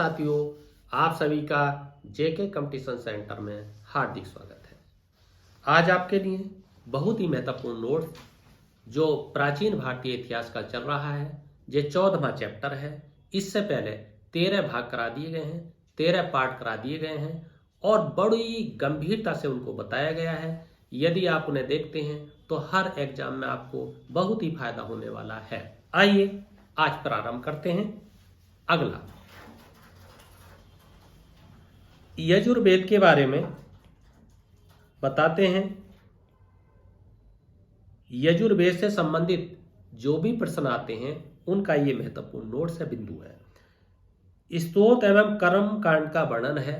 साथियों, आप सभी का जेके कंपटीशन सेंटर में हार्दिक स्वागत है। आज आपके लिए बहुत ही महत्वपूर्ण नोट्स जो प्राचीन भारतीय इतिहास का चल रहा है, ये 14वां चैप्टर है। इससे पहले 13 भाग करा दिए गए हैं, 13 पार्ट करा दिए गए हैं और बड़ी गंभीरता से उनको बताया गया है। यदि आप उन्हें देखते हैं तो हर एग्जाम में आपको बहुत ही फायदा होने वाला है। आइए आज प्रारंभ करते हैं। अगला यजुर्वेद के बारे में बताते हैं। यजुर्वेद से संबंधित जो भी प्रश्न आते हैं उनका ये महत्वपूर्ण नोट्स है, बिंदु है। स्तोत्र एवं कर्म कांड का वर्णन है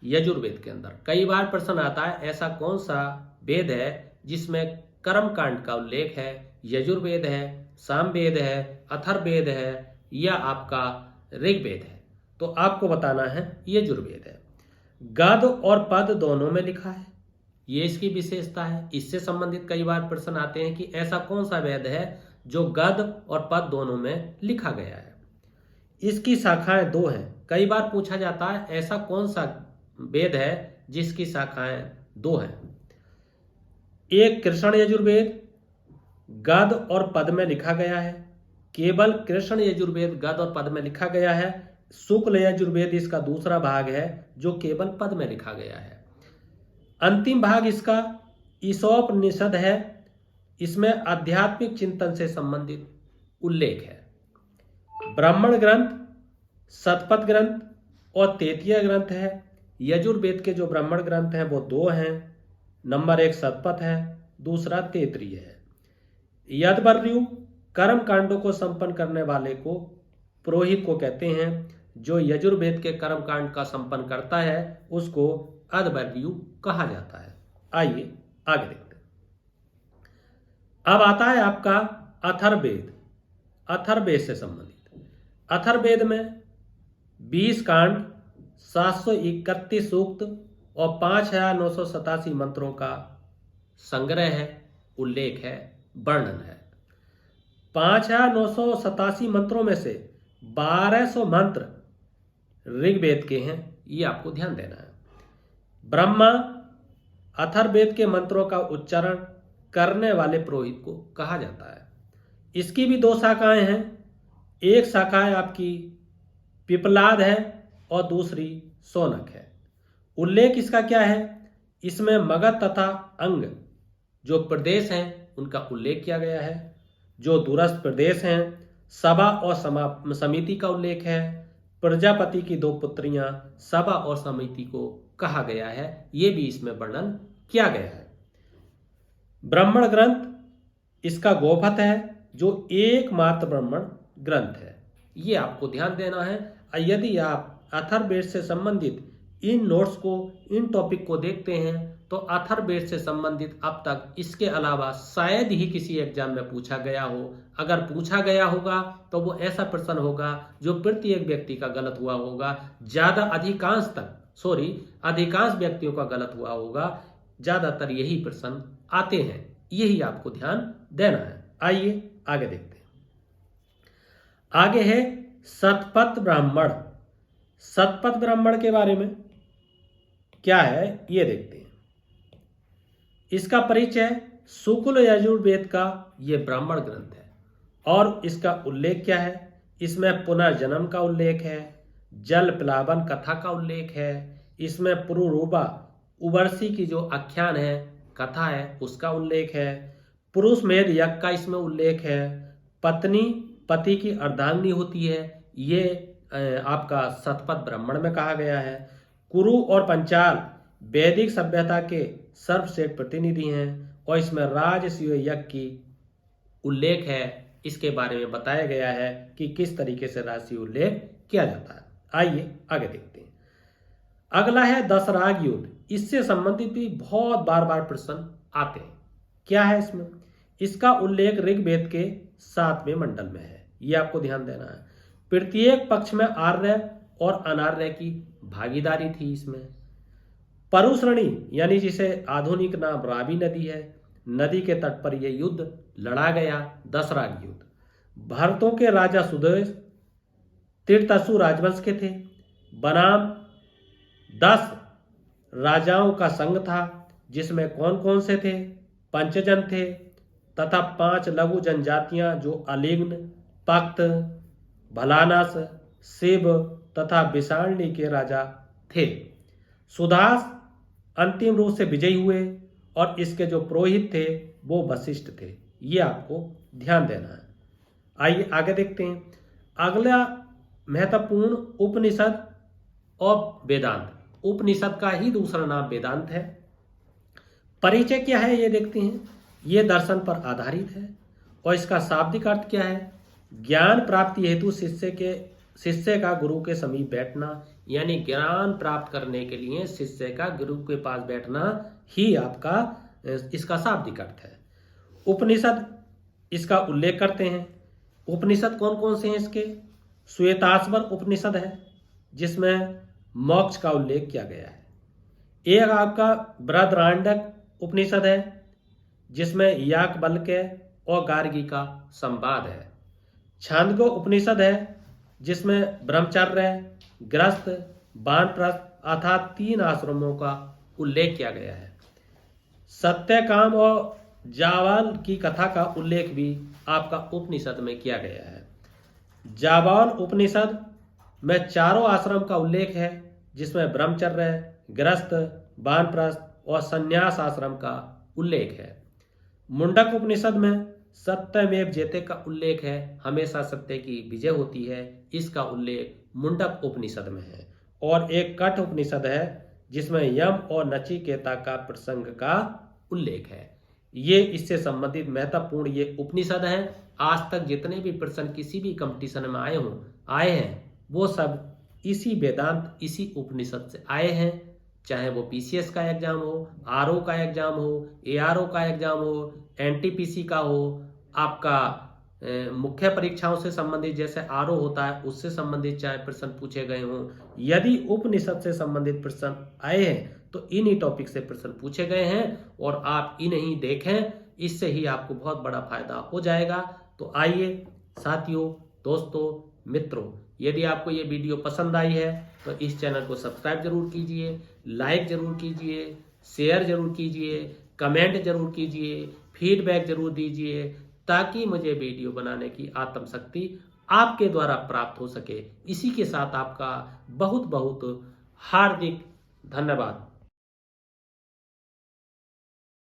यजुर्वेद के अंदर। कई बार प्रश्न आता है ऐसा कौन सा वेद है जिसमें कर्म कांड का उल्लेख है। यजुर्वेद है, सामवेद है, अथर्ववेद है या आपका ऋग्वेद है। तो आपको बताना है यजुर्वेद है। गद और पद दोनों में लिखा है, ये इसकी विशेषता है। इससे संबंधित कई बार प्रश्न आते हैं कि ऐसा कौन सा वेद है जो गद और पद दोनों में लिखा गया है। इसकी शाखाएं 2 हैं। कई बार पूछा जाता है ऐसा कौन सा वेद है जिसकी शाखाएं 2 हैं। एक कृष्ण यजुर्वेद गद और पद में लिखा गया है। केवल कृष्ण यजुर्वेद गद और पद में लिखा गया है। शुक्ल यजुर्वेद इसका दूसरा भाग है जो केवल पद में लिखा गया है। अंतिम भाग इसका ईशोपनिषद है। इसमें आध्यात्मिक चिंतन से संबंधित उल्लेख है। ब्राह्मण ग्रंथ, शतपथ ग्रंथ और तैत्तिरीय ग्रंथ है। यजुर्वेद के जो ब्राह्मण ग्रंथ हैं वो 2 हैं। नंबर 1 शतपथ है, दूसरा तैत्तिरीय है। यदवर्यु कर्म कांडों को संपन्न करने वाले को पुरोहित को कहते हैं। जो यजुर्वेद के कर्म कांड का संपन्न करता है उसको अध्वर्यु कहा जाता है। आइए आगे देखते हैं। अब आता है आपका अथर्ववेद। अथर्ववेद से संबंधित अथर्ववेद में 20 कांड, 731 सूक्त और 5987 मंत्रों का संग्रह है, उल्लेख है, वर्णन है। 5987 मंत्रों में से 1200 मंत्र ऋग्वेद के हैं, ये आपको ध्यान देना है। ब्रह्मा अथर्ववेद के मंत्रों का उच्चारण करने वाले पुरोहित को कहा जाता है। इसकी भी 2 शाखाएं हैं। एक शाखा है आपकी पिपलाद है और दूसरी शौनक है। उल्लेख इसका क्या है? इसमें मगध तथा अंग जो प्रदेश हैं उनका उल्लेख किया गया है। जो दूरस्थ प्रदेश हैं सभा और समिति का उल्लेख है। प्रजापति की 2 पुत्रियां सभा और समिति को कहा गया है, ये भी इसमें वर्णन किया गया है। ब्राह्मण ग्रंथ इसका गोपथ है जो एकमात्र ब्राह्मण ग्रंथ है, ये आपको ध्यान देना है। यदि आप अथर्ववेद से संबंधित इन नोट्स को, इन टॉपिक को देखते हैं तो अथर्ववेद से संबंधित अब तक इसके अलावा शायद ही किसी एग्जाम में पूछा गया हो। अगर पूछा गया होगा तो वो ऐसा प्रश्न होगा जो प्रत्येक व्यक्ति का गलत हुआ होगा। अधिकांश व्यक्तियों का गलत हुआ होगा। ज्यादातर यही प्रश्न आते हैं, यही आपको ध्यान देना है। आइए आगे देखते हैं। आगे है शतपथ ब्राह्मण। शतपथ ब्राह्मण के बारे में क्या है ये देखते हैं। इसका परिचय शुक्ल यजुर्वेद का ये ब्राह्मण ग्रंथ है और इसका उल्लेख क्या है? इसमें पुनर्जन्म का उल्लेख है, जल प्लावन कथा का उल्लेख है, इसमें पुरुरूपा उवर्षी की जो आख्यान है, कथा है, उसका उल्लेख है, पुरुष मेध यज्ञ का इसमें उल्लेख है, पत्नी पति की अर्धांगिनी होती है, ये आपका शतपथ ब्राह्मण में कहा गया है। कुरु और पंचाल वैदिक सभ्यता के सर्वश्रेष्ठ प्रतिनिधि हैं और इसमें राजसूय यज्ञ की उल्लेख है। इसके बारे में बताया गया है कि किस तरीके से राजसूय उल्लेख किया जाता है। आइए आगे देखते हैं। अगला है दशराग युद्ध। इससे संबंधित भी बहुत बार प्रश्न आते हैं। क्या है इसमें? इसका उल्लेख ऋग्वेद के 7वें मंडल में है, ये आपको ध्यान देना है। प्रत्येक पक्ष में आर्य और अनार्य की भागीदारी थी। इसमें परुश्रणी यानी जिसे आधुनिक नाम रावी नदी है, नदी के तट पर यह युद्ध लड़ा गया, दशराग युद्ध। भरतों के राजा सुदेश तीर्थसु राजवंश के थे। बनाम 10 राजाओं का संघ था, जिसमें कौन कौन से थे? पंचजन थे, तथा 5 लघु जनजातियां जो अलिग्न, पक्त, भलानस, शिव तथा विषाणनी के राजा थे। सुदास अंतिम रूप से विजयी हुए और इसके जो पुरोहित थे वो वशिष्ठ थे। ये आपको ध्यान देना है। आइए आगे देखते हैं। अगला महत्वपूर्ण उपनिषद और वेदांत। उपनिषद का ही दूसरा नाम वेदांत है। परिचय क्या है ये देखते हैं। ये दर्शन पर आधारित है और इसका शाब्दिक अर्थ क्या है? ज्ञान प्राप्ति हेतु शिष्य का गुरु के समीप बैठना, यानी ज्ञान प्राप्त करने के लिए शिष्य का गुरु के पास बैठना ही आपका इसका शाब्दिक अर्थ है। उपनिषद इसका उल्लेख करते हैं। उपनिषद कौन कौन से हैं इसके? श्वेताश्वर उपनिषद है, जिसमें मोक्ष का उल्लेख किया गया है। एक आपका बृहदारण्यक उपनिषद है, जिसमें याज्ञवल्क्य और गार्गी का संवाद है। छांदोग्य उपनिषद है, जिसमें ब्रह्मचर्य, गृहस्थ, वानप्रस्थ अर्थात 3 आश्रमों का उल्लेख किया गया है। सत्यकाम और जावाल की कथा का उल्लेख भी आपका उपनिषद में किया गया है। जाबाल उपनिषद में 4 आश्रम का उल्लेख है, जिसमें ब्रह्मचर्य, गृहस्थ, वानप्रस्थ और संन्यास आश्रम का उल्लेख है। मुंडक उपनिषद में सत्यमेव जयते का उल्लेख है, हमेशा सत्य की विजय होती है, इसका उल्लेख मुंडक उपनिषद में है। और एक कठ उपनिषद है, जिसमें यम और नचिकेता का प्रसंग का उल्लेख है। ये इससे संबंधित महत्वपूर्ण ये उपनिषद हैं। आज तक जितने भी प्रश्न किसी भी कंपटीशन में आए हैं वो सब इसी वेदांत, इसी उपनिषद से आए हैं। चाहे वो पीसीएस का एग्जाम हो, आरओ का एग्जाम हो, एआरओ का एग्जाम हो, एनटीपीसी का हो, आपका मुख्य परीक्षाओं से संबंधित जैसे आरओ होता है उससे संबंधित चाहे प्रश्न पूछे गए हों, यदि उपनिषद से संबंधित प्रश्न आए हैं तो इन्हीं टॉपिक से प्रश्न पूछे गए हैं और आप इन्हीं देखें, इससे ही आपको बहुत बड़ा फायदा हो जाएगा। तो आइए साथियों, दोस्तों, मित्रों, यदि आपको ये वीडियो पसंद आई है तो इस चैनल को सब्सक्राइब जरूर कीजिए, लाइक जरूर कीजिए, शेयर जरूर कीजिए, कमेंट जरूर कीजिए, फीडबैक जरूर दीजिए, ताकि मुझे वीडियो बनाने की आत्मशक्ति आपके द्वारा प्राप्त हो सके। इसी के साथ आपका बहुत बहुत हार्दिक धन्यवाद।